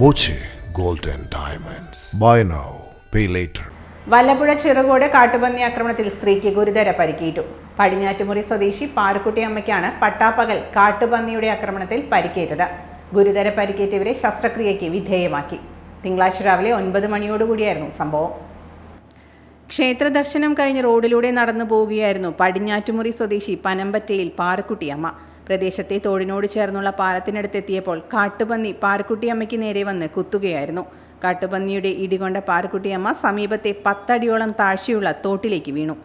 Boche gold and diamonds. Buy now pay later. Vallappuzha Chirakode കാട്ടുപന്നി ആക്രമണത്തിൽ സ്ത്രീക്ക് ഗുരുതര പരിക്കേറ്റു. പടിഞ്ഞാറ്റുമുറി സ്വദേശി പാറുക്കുട്ടി അമ്മയ്ക്കാണ് പട്ടാപ്പകൽ കാട്ടുപന്നിയുടെ ആക്രമണത്തിൽ പരിക്കേറ്റത്. ഗുരുതര പരിക്കേറ്റവരെ ശസ്ത്രക്രിയയ്ക്ക് വിധേയമാക്കി. തിങ്കളാഴ്ച രാവിലെ 9 മണിയോടുകൂടിയായിരുന്നു സംഭവം. ക്ഷേത്ര ദർശനം കഴിഞ്ഞ് റോഡിലൂടെ നടന്നു പോവുകയായിരുന്നു പടിഞ്ഞാറ്റുമുറി സ്വദേശി പനമ്പറ്റയിൽ പാറുക്കുട്ടിയമ്മ. പ്രദേശത്തെ തോടിനോട് ചേർന്നുള്ള പാലത്തിനടുത്തെത്തിയപ്പോൾ കാട്ടുപന്നി പാറുക്കുട്ടിയമ്മയ്ക്ക് നേരെ വന്ന് കുത്തുകയായിരുന്നു. കാട്ടുപന്നിയുടെ ഇടികൊണ്ട പാറുക്കുട്ടിയമ്മ സമീപത്തെ 10 അടിയോളം താഴ്ചയുള്ള തോട്ടിലേക്ക് വീണു.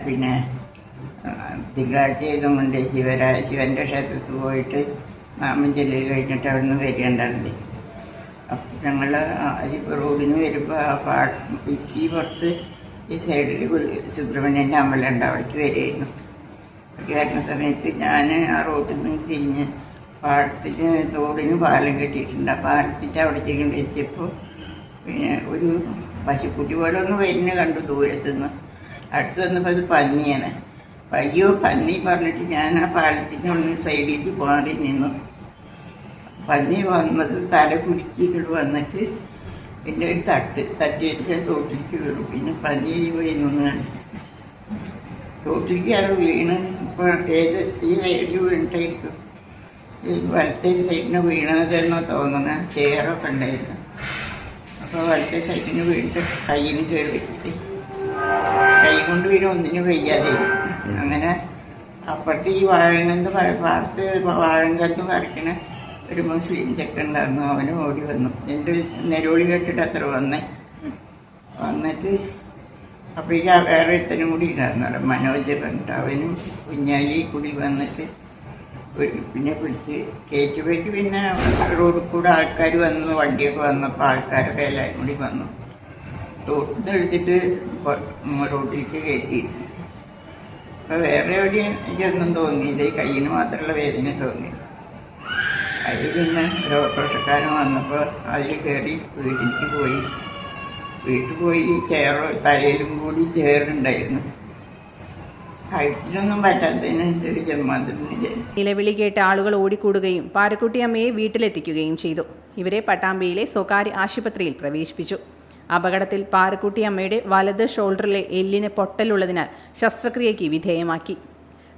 പിന്നെ തിങ്കളാഴ്ച ചെയ്തുകൊണ്ട് ശിവന്റെ ക്ഷേത്രത്തിൽ പോയിട്ട് നാമം ചൊല്ലി കഴിഞ്ഞിട്ട് അവിടെ നിന്ന് വരികയുണ്ടായിരുന്നു. അപ്പം ഞങ്ങൾ റോഡിന് വരുമ്പോൾ ഈ പുറത്ത് ഈ സൈഡിൽ സുബ്രഹ്മണ്യൻ്റെ അമ്പലമുണ്ട്, അവിടേക്ക് വരികയായിരുന്നു. അവിടേക്ക് വരുന്ന സമയത്ത് ഞാൻ ആ റോഡിൽ നിന്ന് തിരിഞ്ഞ് പാടത്തിന് തോടിന് പാലം കെട്ടിയിട്ടുണ്ട്. ആ പാലത്തിൻ്റെ അവിടേക്ക് എത്തിയപ്പോൾ പിന്നെ ഒരു പശുക്കുട്ടി പോലെ ഒന്ന് വരുന്ന കണ്ടു ദൂരത്തുനിന്ന്. അടുത്ത് വന്നപ്പോൾ അത് പന്നിയാണ്. അയ്യോ പന്നി പറഞ്ഞിട്ട് ഞാൻ ആ പാലത്തിൻ്റെ ഒന്ന് സൈഡിലേക്ക് മാറി നിന്നു. പന്നി വന്നത് തല കുലുക്കിയിട്ട് വന്നിട്ട് എൻ്റെ ഒരു തട്ടിയിട്ട് ഞാൻ തോട്ടിലേക്ക് വീണു. പിന്നെ പന്നി പോയി നിന്ന് കണ്ടു തോട്ടിലേക്ക് അത് വീണ്. ഇപ്പോൾ ഈ സൈഡിൽ വീണിട്ടായിരിക്കും, വലത്തെ സൈഡിന് വീണതെന്നോ തോന്നുന്ന ചെയറൊക്കെ ഉണ്ടായിരുന്നു. അപ്പോൾ വലത്തെ സൈഡിന് വീണിട്ട് കയ്യിന് കേട് പറ്റിയത്, കൈ കൊണ്ട് വീണ് ഒന്നിനും വയ്യാതെ. അങ്ങനെ അപ്പുറത്ത് ഈ പാടത്ത് വാഴങ്കത്ത് പറിക്കണ ഒരു മുസ്ലിം ചെക്കുണ്ടായിരുന്നു, അവന് ഓടി വന്നു. എൻ്റെ നെരോളി കേട്ടിട്ട് അത്ര വന്നിട്ട് അപ്പോഴേക്ക് വേറെ ഇത്തരം കൂടി ഉണ്ടായിരുന്നു അവിടെ, മനോജ് പറഞ്ഞിട്ട് അവനും കുഞ്ഞാലി കൂടി വന്നിട്ട് പിന്നെ പിടിച്ച് കയറ്റുമ്പോഴേക്ക് പിന്നെ റോഡിൽ കൂടെ ആൾക്കാർ വന്നു, വണ്ടിയൊക്കെ വന്നപ്പോൾ ആൾക്കാരൊക്കെ എല്ലാവരും കൂടി വന്നു. തോട്ടിനെടുത്തിട്ട് റോഡിലേക്ക് കയറ്റിയിരുത്തി. അപ്പോൾ വേറെ എവിടെയും എനിക്കൊന്നും തോന്നിയില്ല, ഈ കയ്യിന് മാത്രമുള്ള വേദന തോന്നി. അതിൽ പിന്നെ ഒരു ഓട്ടോറിക്ഷക്കാരൻ വന്നപ്പോൾ അതിൽ കയറി വീട്ടിൽ പോയി തലയിലും കൂടി ചേറുണ്ടായിരുന്നു. കഴുത്തിനൊന്നും പറ്റാത്തതിന് ഒരു ജന്മാന്തരമില്ല. നിലവിളി കേട്ട ആളുകൾ ഓടിക്കൂടുകയും പാറുക്കുട്ടിയമ്മയെ വീട്ടിലെത്തിക്കുകയും ചെയ്തു. ഇവരെ പട്ടാമ്പിയിലെ സ്വകാര്യ ആശുപത്രിയിൽ പ്രവേശിപ്പിച്ചു. അപകടത്തിൽ പാറുക്കുട്ടിയമ്മയുടെ വലത് ഷോൾഡറിലെ എല്ലിന് പൊട്ടലുള്ളതിനാൽ ശസ്ത്രക്രിയയ്ക്ക് വിധേയമാക്കി.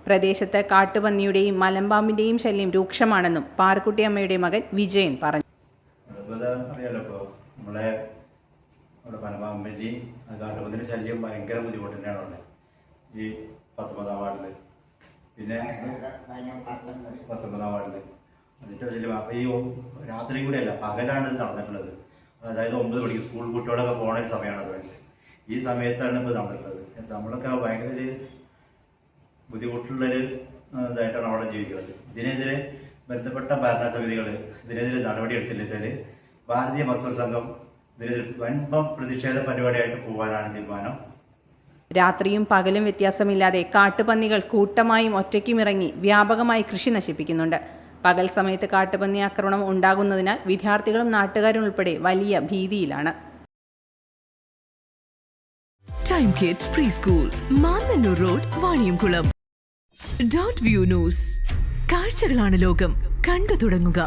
പ്രദേശത്ത് കാട്ടുപന്നിയുടെയും മലമ്പാമ്പിന്റെയും ശല്യം രൂക്ഷമാണെന്നും പാറുക്കുട്ടിയമ്മയുടെ മകൻ വിജയൻ പറഞ്ഞു. നമ്മളെ പനമ്പാമ്പിൻ്റെയും കാട്ടുപന്നിൻ്റെ ശല്യം ഭയങ്കര ബുദ്ധിമുട്ട് തന്നെയാണ് അവിടെ ഈ 19-ാം വാർഡിൽ, പിന്നെ 19-ാം വാർഡിൽ. എന്നിട്ട് ശല്യം അപ്പോൾ ഈ രാത്രി കൂടെയല്ല പകലാണ് ഇത് നടന്നിട്ടുള്ളത്. അതായത് 9 മണിക്ക് സ്കൂൾ കുട്ടികളൊക്കെ പോകണ ഒരു സമയമാണ്. ഈ സമയത്താണ് ഇപ്പോൾ നടന്നിട്ടുള്ളത്. നമ്മളൊക്കെ ഭയങ്കര ഒരു ബുദ്ധിമുട്ടുള്ളൊരു ഇതായിട്ടാണ് അവിടെ ജീവിക്കുന്നത്. ഇതിനെതിരെ ബന്ധപ്പെട്ട ഭരണസമിതികൾ ഇതിനെതിരെ നടപടി എടുത്തില്ല വെച്ചാൽ ഭാരതീയ മസൂർ സംഘം ഇതിനെതിരെ വൻപം പ്രതിഷേധ പരിപാടിയായിട്ട് പോകാനാണ് തീരുമാനം. രാത്രിയും പകലും വ്യത്യാസമില്ലാതെ കാട്ടുപന്നികൾ കൂട്ടമായും ഒറ്റയ്ക്കും ഇറങ്ങി വ്യാപകമായി കൃഷി നശിപ്പിക്കുന്നുണ്ട്. പകൽ സമയത്ത് കാട്ടുപന്നി ആക്രമണം ഉണ്ടാകുന്നതിനാൽ വിദ്യാർത്ഥികളും നാട്ടുകാരും ഉൾപ്പെടെ വലിയ ഭീതിയിലാണ്. Time kids pre school, Mannanur road, Vaniyamkulam. Dot view news. കാഴ്ചകളാണ് ലോകം, കണ്ടു തുടങ്ങുക.